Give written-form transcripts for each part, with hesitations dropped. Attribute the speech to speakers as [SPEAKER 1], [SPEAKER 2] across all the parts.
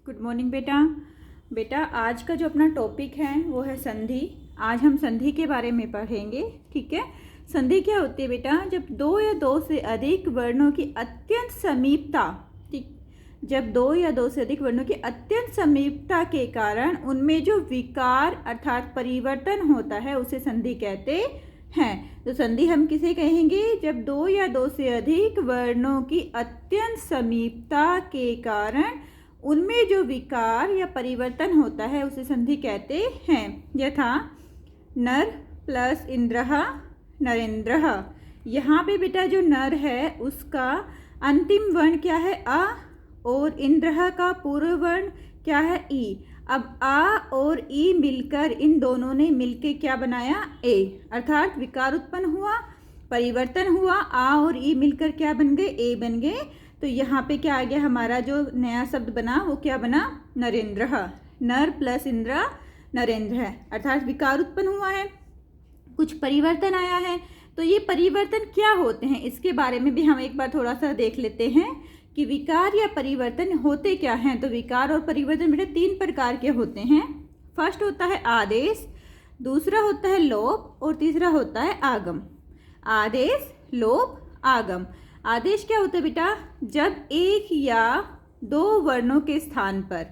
[SPEAKER 1] Good morning बेटा। बेटा आज का जो अपना टॉपिक है वो है संधि। आज हम संधि के बारे में पढ़ेंगे। ठीक है, संधि क्या होती है बेटा? जब दो या दो से अधिक वर्णों की अत्यंत समीपता, ठीक, जब दो या दो से अधिक वर्णों की अत्यंत समीपता के कारण उनमें जो विकार अर्थात परिवर्तन होता है उसे संधि कहते हैं। तो संधि हम किसे कहेंगे? जब दो या दो से अधिक वर्णों की अत्यंत समीपता के कारण उनमें जो विकार या परिवर्तन होता है उसे संधि कहते हैं। यथा नर प्लस इंद्रः नरेंद्रः। यहाँ पे बेटा जो नर है उसका अंतिम वर्ण क्या है? अ, और इंद्रः का पूर्व वर्ण क्या है? ई। अब आ और ई मिलकर, इन दोनों ने मिलके क्या बनाया? ए, अर्थात विकार उत्पन्न हुआ, परिवर्तन हुआ। आ और ई मिलकर क्या बन गए? ए बन गए। तो यहाँ पे क्या आ गया? हमारा जो नया शब्द बना वो क्या बना? नरेंद्र। नर प्लस इंद्र नरेंद्र है, अर्थात विकार उत्पन्न हुआ है, कुछ परिवर्तन आया है। तो ये परिवर्तन क्या होते हैं इसके बारे में भी हम एक बार थोड़ा सा देख लेते हैं कि विकार या परिवर्तन होते क्या हैं। तो विकार और परिवर्तन बेटा तीन प्रकार के होते हैं। फर्स्ट होता है आदेश, दूसरा होता है लोप और तीसरा होता है आगम। आदेश, लोप, आगम। आदेश क्या होता है बेटा? जब एक या दो वर्णों के स्थान पर,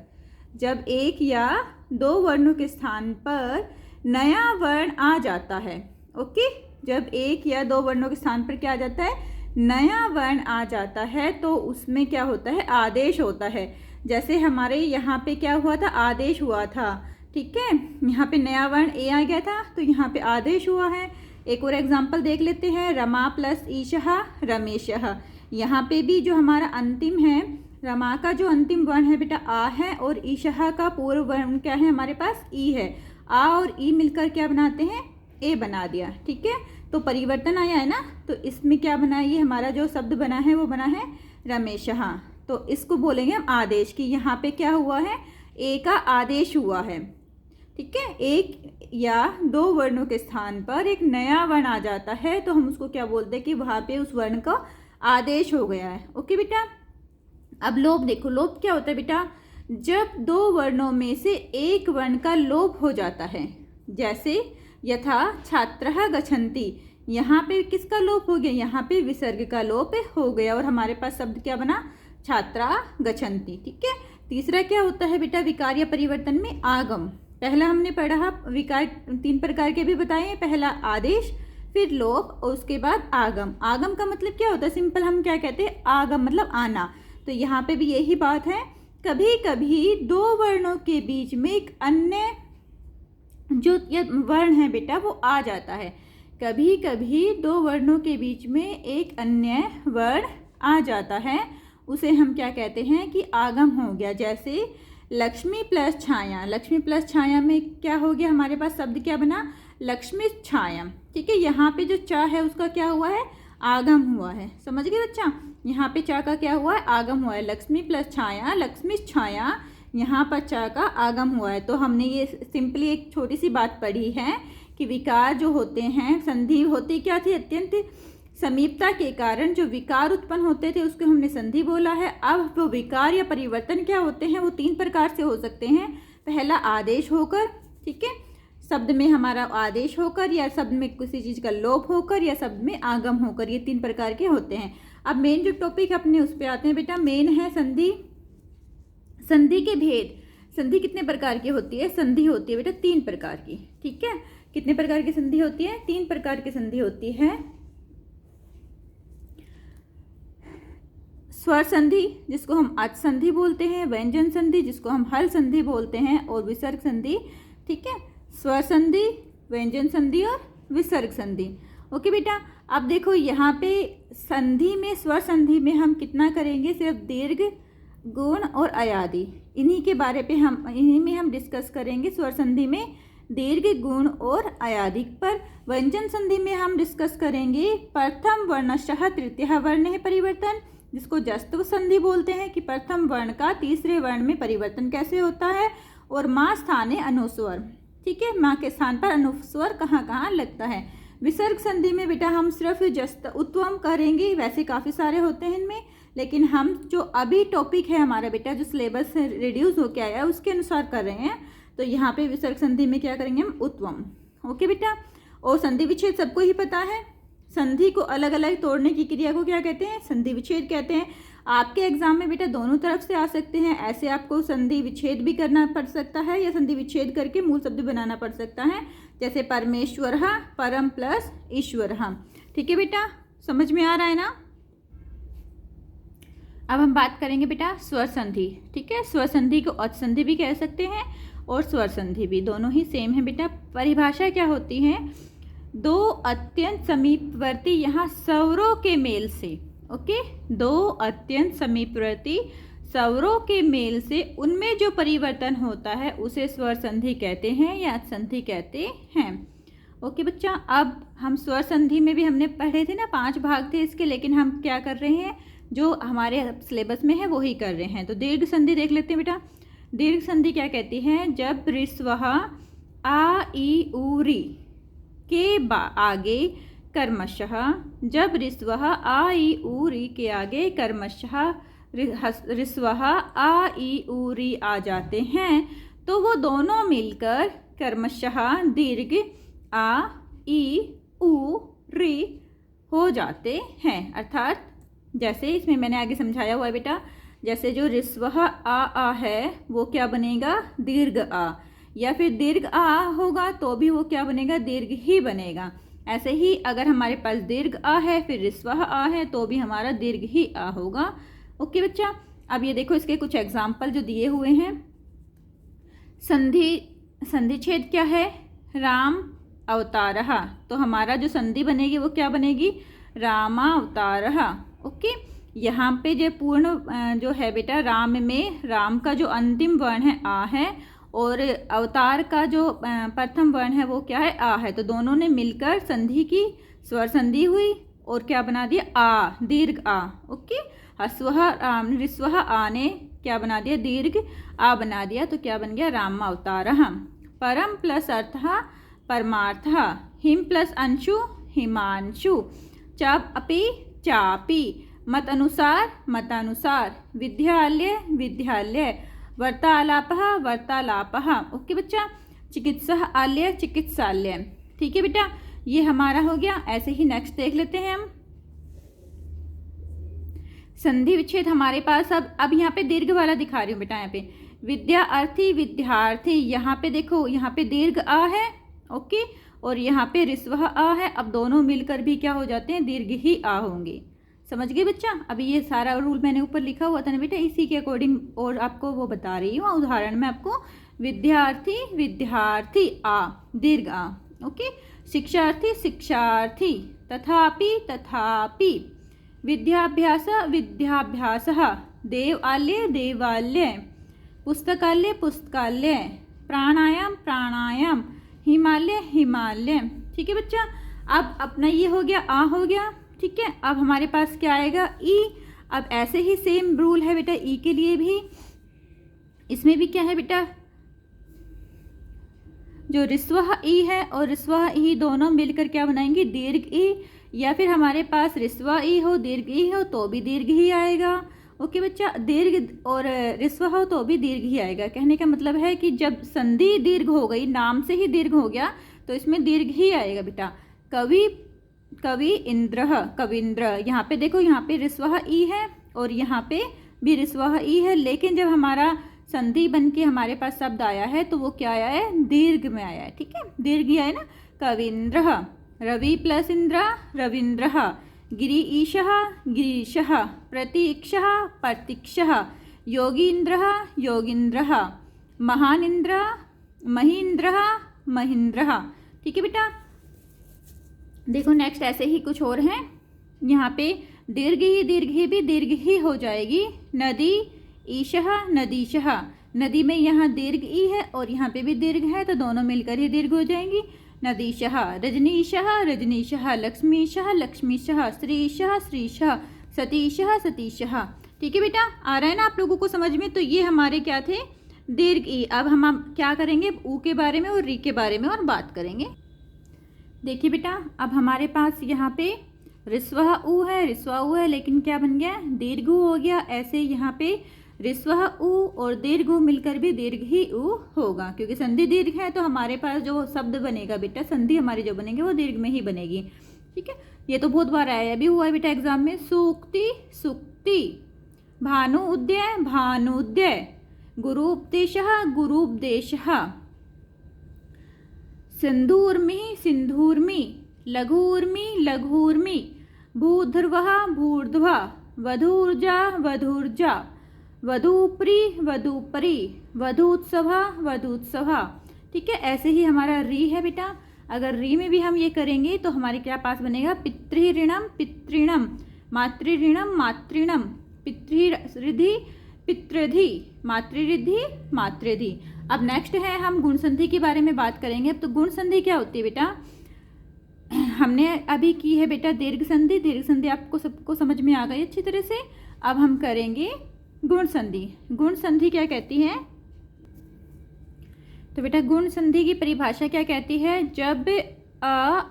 [SPEAKER 1] जब एक या दो वर्णों के स्थान पर नया वर्ण आ जाता है। ओके, जब एक या दो वर्णों के स्थान पर क्या आ जाता है? नया वर्ण आ जाता है, तो उसमें क्या होता है? आदेश होता है। जैसे हमारे यहाँ पे क्या हुआ था? आदेश हुआ था। ठीक है, यहाँ पे नया वर्ण ए आ गया था तो यहाँ पे आदेश हुआ है। एक और एग्जाम्पल देख लेते हैं। रमा प्लस ईशः रमेशः। यहाँ पे भी जो हमारा अंतिम है, रमा का जो अंतिम वर्ण है बेटा आ है और ईशः का पूर्व वर्ण क्या है? हमारे पास ई है। आ और ई मिलकर क्या बनाते हैं? ए बना दिया। ठीक है, तो परिवर्तन आया है ना, तो इसमें क्या बना? ये हमारा जो शब्द बना है वो बना है रमेशः। तो इसको बोलेंगे हम आदेश की। यहाँ पे क्या हुआ है? ए का आदेश हुआ है। ठीक है, एक या दो वर्णों के स्थान पर एक नया वर्ण आ जाता है तो हम उसको क्या बोलते हैं कि वहाँ पे उस वर्ण का आदेश हो गया है। ओके बेटा। अब लोप देखो, लोप क्या होता है बेटा? जब दो वर्णों में से एक वर्ण का लोप हो जाता है। जैसे यथा छात्रः गच्छन्ति, यहाँ पे किसका लोप हो गया? यहाँ पे विसर्ग का लोप हो गया और हमारे पास शब्द क्या बना? छात्रा गच्छन्ति। ठीक है, तीसरा क्या होता है बेटा विकार या परिवर्तन में? आगम। पहला हमने पढ़ा विकार तीन प्रकार के भी बताए। पहला आदेश, फिर लोप और उसके बाद आगम। आगम का मतलब क्या होता है? सिंपल हम क्या कहते हैं? आगम मतलब आना। तो यहाँ पे भी यही बात है। कभी कभी दो वर्णों के बीच में एक अन्य जो वर्ण है बेटा वो आ जाता है। कभी कभी दो वर्णों के बीच में एक अन्य वर्ण आ जाता है, उसे हम क्या कहते हैं कि आगम हो गया। जैसे लक्ष्मी प्लस छाया। लक्ष्मी प्लस छाया में क्या हो गया? हमारे पास शब्द क्या बना? लक्ष्मी छाया। ठीक है, यहाँ पे जो चा है उसका क्या हुआ है? आगम हुआ है। समझ गए बच्चा? यहाँ पे चा का क्या हुआ है? आगम हुआ है। लक्ष्मी प्लस छाया, लक्ष्मी छाया, यहाँ पर चा का आगम हुआ है। तो हमने ये सिंपली एक छोटी सी बात पढ़ी है कि विकार जो होते हैं, संधि होती क्या थी? अत्यंत समीपता के कारण जो विकार उत्पन्न होते थे उसको हमने संधि बोला है। अब वो विकार या परिवर्तन क्या होते हैं? वो तीन प्रकार से हो सकते हैं। पहला आदेश होकर, ठीक है, शब्द में हमारा आदेश होकर, या शब्द में किसी चीज़ का लोप होकर, या शब्द में आगम होकर। ये तीन प्रकार के होते हैं। अब मेन जो टॉपिक अपने उस पर आते हैं बेटा, मेन है संधि। संधि के भेद। संधि कितने प्रकार की होती है? संधि होती है बेटा तीन प्रकार की। ठीक है, कितने प्रकार की संधि होती है? तीन प्रकार की संधि होती है। स्वर संधि जिसको हम अच संधि बोलते हैं, व्यंजन संधि जिसको हम हल संधि बोलते हैं, और विसर्ग संधि। ठीक है, स्वर संधि, व्यंजन संधि और विसर्ग संधि। ओके बेटा। अब देखो यहाँ पे संधि में, स्वर संधि में हम कितना करेंगे? सिर्फ दीर्घ, गुण और अयादि, इन्हीं में हम डिस्कस करेंगे। स्वर संधि में दीर्घ, गुण और अयादि पर। व्यंजन संधि में हम डिस्कस करेंगे प्रथम वर्णशः तृतीय वर्ण है परिवर्तन, जिसको जस्त्व संधि बोलते हैं कि प्रथम वर्ण का तीसरे वर्ण में परिवर्तन कैसे होता है। और माँ स्थाने अनुस्वर। ठीक है, माँ के स्थान पर अनुस्वर कहाँ कहाँ लगता है। विसर्ग संधि में बेटा हम सिर्फ जस्त उत्वम करेंगे, वैसे काफ़ी सारे होते हैं इनमें, लेकिन हम जो अभी टॉपिक है हमारा बेटा, जो सिलेबस से रिड्यूस होके आया है उसके अनुसार कर रहे हैं। तो यहाँ पे विसर्ग संधि में क्या करेंगे हम, उत्वम। ओके बेटा, और संधि विच्छेद सबको ही पता है। संधि को अलग अलग तोड़ने की क्रिया को क्या कहते हैं, संधि विच्छेद कहते हैं। आपके एग्जाम में बेटा दोनों तरफ से आ सकते हैं, ऐसे आपको संधि विच्छेद भी करना पड़ सकता है या संधि विच्छेद करके मूल शब्द बनाना पड़ सकता है, जैसे परमेश्वर परम प्लस ईश्वर। ठीक है बेटा, समझ में आ रहा है ना। अब हम बात करेंगे बेटा स्वर संधि। ठीक है, स्वर संधि को औच संधि भी कह सकते हैं और स्वर संधि भी, दोनों ही सेम है बेटा। परिभाषा क्या होती है, दो अत्यंत समीपवर्ती यहाँ स्वरों के मेल से, ओके, दो अत्यंत समीपवर्ती स्वरों के मेल से उनमें जो परिवर्तन होता है उसे स्वर संधि कहते हैं या संधि कहते हैं। ओके बच्चा, अब हम स्वर संधि में भी हमने पढ़े थे ना, 5 भाग थे इसके, लेकिन हम क्या कर रहे हैं, जो हमारे सिलेबस में है वही कर रहे हैं। तो दीर्घ संधि देख लेते हैं बेटा। दीर्घ संधि क्या कहती है, जब ऋस्वः आ ई उ री के आगे कर्मशः, जब ऋस्वः आ ई उ री के आगे कर्मशः ऋस्वः आ ई उ री आ जाते हैं तो वो दोनों मिलकर कर्मशः दीर्घ आ ई उ री हो जाते हैं। अर्थात जैसे इसमें मैंने आगे समझाया हुआ है बेटा, जैसे जो ऋस्वः आ है वो क्या बनेगा, दीर्घ आ, या फिर दीर्घ आ होगा तो भी वो क्या बनेगा, दीर्घ ही बनेगा। ऐसे ही अगर हमारे पास दीर्घ आ है फिर ऋस्वः आ है तो भी हमारा दीर्घ ही आ होगा। ओके बच्चा, अब ये देखो इसके कुछ एग्जाम्पल जो दिए हुए हैं। संधि छेद क्या है, राम अवतारः, तो हमारा जो संधि बनेगी वो क्या बनेगी, रामावतारः। ओके, यहाँ पे जो पूर्ण जो है बेटा, राम में राम का जो अंतिम वर्ण है आ है और अवतार का जो प्रथम वर्ण है वो क्या है, आ है। तो दोनों ने मिलकर संधि की, स्वर संधि हुई और क्या बना दिया, आ, दीर्घ आ। ओके, ऋस्वः आ ने क्या बना दिया, दीर्घ आ बना दिया, तो क्या बन गया, रामावतारः। परम प्लस अर्थः परमार्थः, हिम प्लस अंशु हिमांशु, चाप अपि चापी, मत अनुसार मतानुसार, विद्यालय विद्यालय, वार्तालापः वार्तालापः। ओके बच्चा, चिकित्सा आलय चिकित्सालय। ठीक है बेटा, ये हमारा हो गया। ऐसे ही नेक्स्ट देख लेते हैं हम संधि विच्छेद हमारे पास। अब यहाँ पे दीर्घ वाला दिखा रही हूँ बेटा, यहाँ पे विद्यार्थी विद्यार्थी, यहाँ पे देखो यहाँ पे दीर्घ आ है, ओके, और यहाँ पे ऋस्वः आ है। अब दोनों मिलकर भी क्या हो जाते हैं, दीर्घ ही आ होंगे। समझ गए बच्चा। अभी ये सारा रूल मैंने ऊपर लिखा हुआ था ना बेटा, इसी के अकॉर्डिंग और आपको वो बता रही हूँ। उदाहरण में आपको विद्यार्थी विद्यार्थी आ, दीर्घ आ, ओके, शिक्षार्थी शिक्षार्थी, तथापि तथापि, विद्याभ्यास विद्याभ्यासः, देवालय देवालय, पुस्तकालय पुस्तकालय, प्राणायाम प्राणायाम, हिमालय हिमालय। ठीक है बच्चा, अब अपना ये हो गया, आ हो गया। ठीक है, अब हमारे पास क्या आएगा, ई। अब ऐसे ही सेम रूल है बेटा ई के लिए भी। इसमें भी क्या है बेटा, जो ऋस्वः ई है और ऋस्वः ई दोनों मिलकर क्या बनाएंगे, दीर्घ ई, या फिर हमारे पास ऋस्वः ई हो दीर्घ ई हो तो भी दीर्घ ही आएगा। ओके बच्चा, दीर्घ और ऋस्वः हो तो भी दीर्घ ही आएगा। कहने का मतलब है कि जब संधि दीर्घ हो गई, नाम से ही दीर्घ हो गया, तो इसमें दीर्घ ही आएगा बेटा। कवि कवि इंद्रः कविंद्र, यहाँ पे देखो यहाँ पे ऋस्वः ई है और यहाँ पे भी ऋस्वः ई है, लेकिन जब हमारा संधि बन के हमारे पास शब्द आया है तो वो क्या आया है, दीर्घ में आया है। ठीक है, दीर्घ ही आया ना। कविंद्रः, रवि प्लस इंद्र रविंद्रः, गिरीशः गिरीशः, प्रतीक्षः प्रतीक्षः, योगीन्द्रः योगीन्द्रः, महानिन्द्रः महीन्द्रः महीन्द्रः। ठीक है बेटा, देखो नेक्स्ट ऐसे ही कुछ और हैं। यहाँ पे दीर्घ ही भी दीर्घ ही हो जाएगी। नदी ईशः नदीशः, नदी में यहाँ दीर्घ ई है और यहाँ पे भी दीर्घ है, तो दोनों मिलकर ही दीर्घ हो जाएंगी। नदीशः, रजनीशः रजनीशः, लक्ष्मीशः लक्ष्मीशः, श्रीशः श्रीशः, सतीशः सतीशः। ठीक है बेटा, आ रहा है ना आप लोगों को समझ में। तो ये हमारे क्या थे, दीर्घ ई। अब हम क्या करेंगे, ऊ के बारे में और री के बारे में और बात करेंगे। देखिए बेटा, अब हमारे पास यहाँ पे रिस्वह ऊ है, रिस्वा ऊ है, लेकिन क्या बन गया, दीर्घ ऊ हो गया। ऐसे यहाँ पे रिस्वह ऊ और दीर्घ ऊ मिलकर भी दीर्घ ही ऊ होगा, क्योंकि संधि दीर्घ है तो हमारे पास जो शब्द बनेगा बेटा, संधि हमारी जो बनेगी वो दीर्घ में ही बनेगी। ठीक है, ये तो बहुत बार आया, अभी हुआ है बेटा एग्जाम में। सूक्ति सुक्ति, भानु उदय भानुदय, गुरु उपदेशः गुरुपदेशः, सिंधूर्मि सिंधूर्मि, लघूर्मि लघूर्मि, भूर्ध्वः भूर्ध्वा, वधूर्जा वधूर्जा, वधूपरि वधूपरि, वधूत्सभा वधूत्सभा। ठीक है, ऐसे ही हमारा री है बेटा। अगर री में भी हम ये करेंगे तो हमारे क्या पास बनेगा, पितृऋणम पितृणम, मातृऋणम मातृणम, पितृरिधि पितृधि, मातृरिधि मातृधि। अब नेक्स्ट है, हम गुण संधि के बारे में बात करेंगे। अब तो गुण संधि क्या होती है बेटा, हमने अभी की है बेटा दीर्घ संधि। दीर्घ संधि आपको सबको समझ में आ गई अच्छी तरह से। अब हम करेंगे गुण संधि। गुण संधि क्या कहती है, तो बेटा गुण संधि की परिभाषा क्या कहती है, जब आ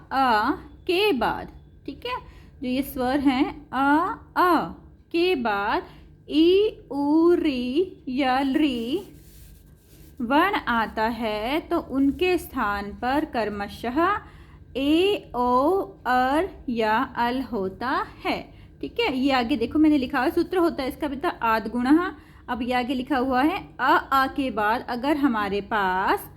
[SPEAKER 1] के बाद, ठीक है, जो ये स्वर हैं आ के बाद ई उ री या री वर्ण आता है तो उनके स्थान पर क्रमशः ए ओ अर या अल होता है। ठीक है, ये आगे देखो मैंने लिखा हुआ सूत्र होता है इसका बेटा आद गुणः। अब ये आगे लिखा हुआ है आ के बाद अगर हमारे पास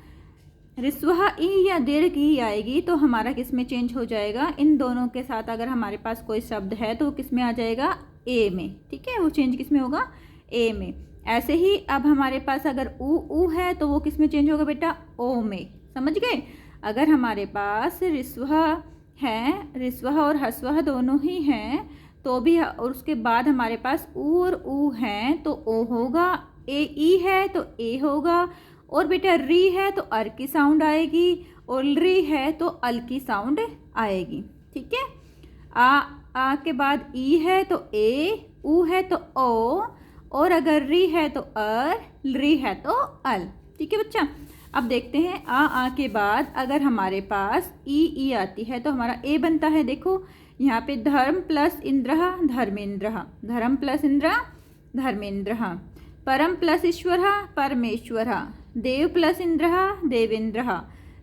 [SPEAKER 1] रिस्वह ई या दीर्घ ई आएगी तो हमारा किस में चेंज हो जाएगा, इन दोनों के साथ अगर हमारे पास कोई शब्द है तो वो किस में आ जाएगा, ए में। ठीक है, वो चेंज किस में होगा, ए में। ऐसे ही अब हमारे पास अगर ऊ है तो वो किस में चेंज होगा बेटा, ओ में। समझ गए। अगर हमारे पास रिस्वह है, रिस्वह और हस्वह दोनों ही हैं तो भी, और उसके बाद हमारे पास ऊ और ऊ हैं तो ओ होगा, ए ई है तो ए होगा, और बेटा री है तो अर की साउंड आएगी, और री है तो अल की साउंड आएगी। ठीक है, आ के बाद ई है तो ए, ऊ है तो ओ, और अगर री है तो अर, री है तो अल। ठीक है बच्चा। अब देखते हैं आ के बाद अगर हमारे पास ई आती है तो हमारा ए बनता है। देखो यहाँ पे धर्म प्लस इंद्रः धर्मेंद्रः, धर्म प्लस इंद्र धर्मेंद्रः, परम प्लस ईश्वरः परमेश्वरः, देव प्लस इंद्रः देवेंद्रः,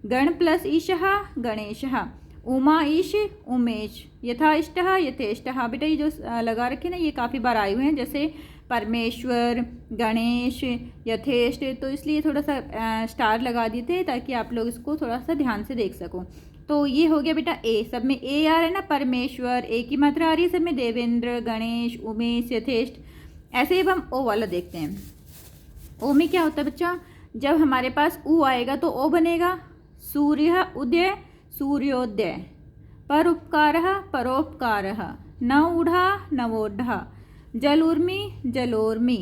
[SPEAKER 1] गण प्लस ईशः गणेशः, उमा ईश उमेश, यथा इष्टः यथेष्टः। बेटा ये जो लगा रखे ना ये काफ़ी बार आए हुए हैं, जैसे परमेश्वर, गणेश, यथेष्ट, तो इसलिए थोड़ा सा स्टार लगा दिए थे ताकि आप लोग इसको थोड़ा सा ध्यान से देख सको। तो ये हो गया बेटा ए, सब में ए आ रहा है ना, परमेश्वर ए की मात्रा आ रही है सब में, देवेंद्र, गणेश, उमेश, यथेष्ट। ऐसे ही हम ओ वाला देखते हैं। ओ में क्या होता है बच्चा, जब हमारे पास ऊ आएगा तो ओ बनेगा, सूर्य उदय सूर्योदय, परोपकारः परोपकारः, नवोढ़ा नवोढ़ा, जलूर्मि जलोर्मि,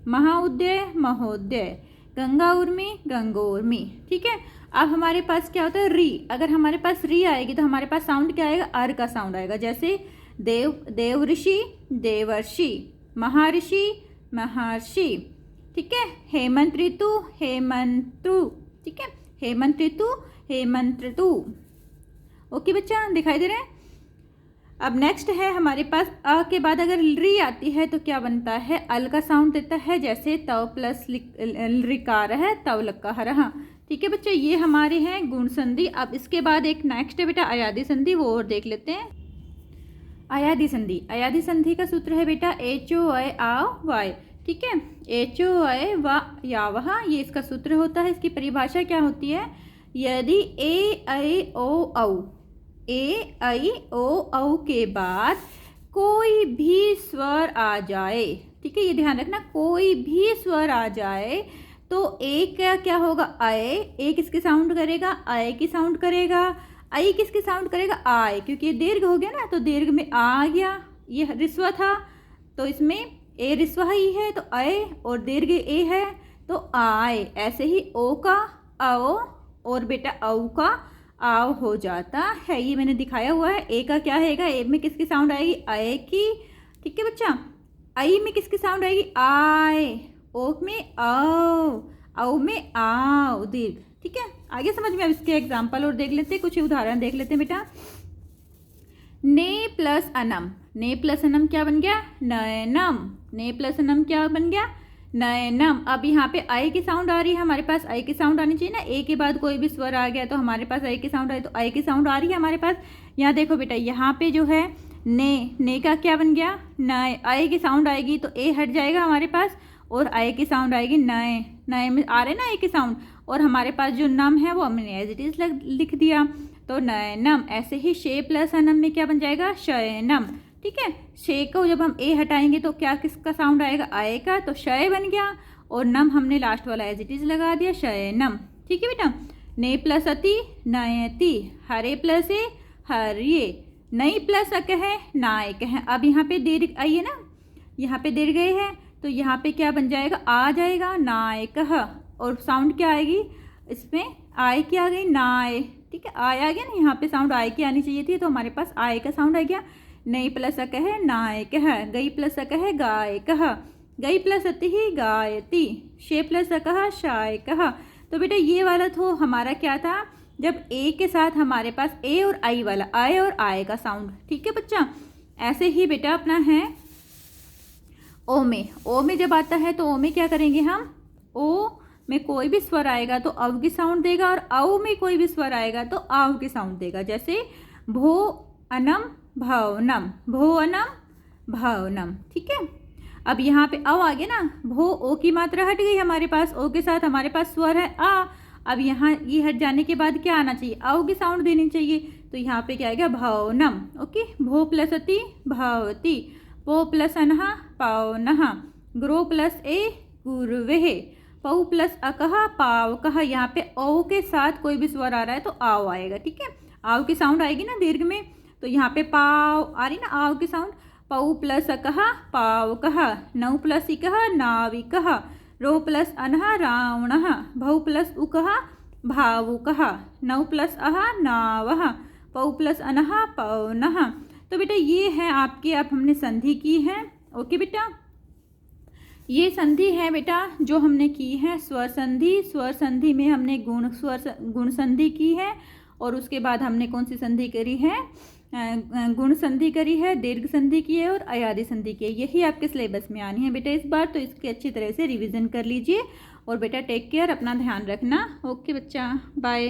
[SPEAKER 1] महाउदय महोदय, गंगा उर्मी गंगोर्मी। ठीक है, अब हमारे पास क्या होता है री। अगर हमारे पास री आएगी तो हमारे पास साउंड क्या आएगा, अर का साउंड आएगा। जैसे देव देव ऋषि देवर्षि, महर्षि महर्षि। ठीक है, हेमंत ऋतु हेमंतु। ठीक है, हेमंत ऋतु हेमंत ऋतु। ओके बच्चा, दिखाई दे रहे हैं। अब नेक्स्ट है हमारे पास अ के बाद अगर री आती है तो क्या बनता है, अल का साउंड देता है, जैसे तव प्लस रिकार है तव लकार। ठीक है बच्चे, ये हमारे हैं गुण संधि। अब इसके बाद एक नेक्स्ट है बेटा अयादी संधि, वो और देख लेते हैं। अयादी संधि, अयादी संधि का सूत्र है बेटा एच ओ आई आ वाई। ठीक है, एच ओ आई व या वह, ये इसका सूत्र होता है। इसकी परिभाषा क्या होती है, यदि ए आई ओ औ, ए आई ओ औ के बाद कोई भी स्वर आ जाए, ठीक है, ये ध्यान रखना, कोई भी स्वर आ जाए तो ए का क्या होगा, आए। ए किसकी साउंड करेगा, आए की साउंड करेगा। आई किसकी साउंड करेगा, आए, क्योंकि ये दीर्घ हो गया ना तो दीर्घ में आ गया, ये रिस्वा था तो इसमें ए रिस्वा ही है तो आए, और दीर्घ ए है तो आए। ऐसे ही ओ का आओ और बेटा औ का आओ हो जाता है। ये मैंने दिखाया हुआ है। ए का क्या रहेगा, ए में किसकी साउंड आएगी, आए की। ठीक है बच्चा, आई में किसकी साउंड आएगी, आए। ओ में आओ, औ में आओ, दीर्घ। ठीक है, आगे समझ में। अब इसके एग्जाम्पल और देख लेते हैं, कुछ उदाहरण देख लेते हैं बेटा। ने प्लस अनम, ने प्लस अनम क्या बन गया? नयनम। ने प्लस अनम क्या बन गया? नयनम। अब यहाँ पे आई की साउंड आ रही है हमारे पास, आई की साउंड आनी चाहिए ना, ए के बाद कोई भी स्वर आ गया तो हमारे पास आई की साउंड आई, तो आई की साउंड आ रही है हमारे पास। यहाँ देखो बेटा, यहाँ पे जो है ने का क्या बन गया? नए। आई की साउंड आएगी तो ए हट जाएगा हमारे पास और आई की साउंड आएगी नए। नए में आ रहे ना आई की साउंड, और हमारे पास जो नम है वो हमने एज इट इज लिख दिया, तो नयनम। ऐसे ही शे प्लस अनम में क्या बन जाएगा? शयनम। ठीक है, शे को जब हम ए हटाएंगे तो क्या किसका साउंड आएगा? आए का, तो शय बन गया, और नम हमने लास्ट वाला एज इट इज लगा दिया, शयनम। ठीक है बेटा, ने प्लस अति नयति, हरे प्लस ए हरिये, नई प्लस अक है नायक है। अब यहाँ पे दीर्घ आई है ना, यहाँ पे दीर्घ गए है तो यहाँ पे क्या बन जाएगा? आ जाएगा नायक, और साउंड क्या आएगी इसमें? आय की आ गई, नाय। ठीक है, आय आ गया ना, यहाँ पे साउंड आय की आनी चाहिए थी, तो हमारे पास आय का साउंड आ गया। नई प्लस अक है नायक है, गई प्लस अक है गायक, गई प्लस अति ही गायती, शे प्लस अक शायक। तो बेटा ये वाला तो हमारा क्या था? जब ए के साथ हमारे पास ए और आई वाला, आए और आए का साउंड। ठीक है बच्चा, ऐसे ही बेटा अपना है ओ में। ओ में जब आता है तो ओ में क्या करेंगे हम? ओ में कोई भी स्वर आएगा तो अव की साउंड देगा, और औ में कोई भी स्वर आएगा तो आव की साउंड देगा। जैसे भो अनम भवनम, भो अनम भवनम। ठीक है, अब यहाँ पे अव आ गया ना, भो ओ की मात्रा हट गई हमारे पास, ओ के साथ हमारे पास स्वर है आ। अब यहाँ ये हट जाने के बाद क्या आना चाहिए? अव की साउंड देनी चाहिए, तो यहाँ पे क्या आएगा? भवनम। ओके, भो प्लस अति भवती, पो प्लस अनहा पावनहा, ग्रो प्लस ए गुरुवेह, पऊ प्लस अकहा पावकहा। यहाँ पे ओ के साथ कोई भी स्वर आ रहा है तो आव आएगा। ठीक है, आव की साउंड आएगी ना दीर्घ में, तो यहाँ पे पाव आ रही ना आव की साउंड। पऊ प्लस अकहा पावकहा, नौ प्लस इकहा नाविकहा, रो प्लस अनहा रावणहा, भऊ प्लस उकहा भावुकहा, नौ प्लस अहा नावहा, पऊ प्लस अनहा पवनहा। तो बेटा ये है आपके, अब हमने संधि की है। ओके बेटा, ये संधि है बेटा जो हमने की है स्वर संधि। स्वर संधि में हमने गुण संधि की है, और उसके बाद हमने कौन सी संधि करी है? गुण संधि करी है, दीर्घ संधि की है और अयादि संधि की है। यही आपके सिलेबस में आनी है बेटा इस बार, तो इसकी अच्छी तरह से रिवीजन कर लीजिए। और बेटा टेक केयर, अपना ध्यान रखना। ओके बच्चा, बाय।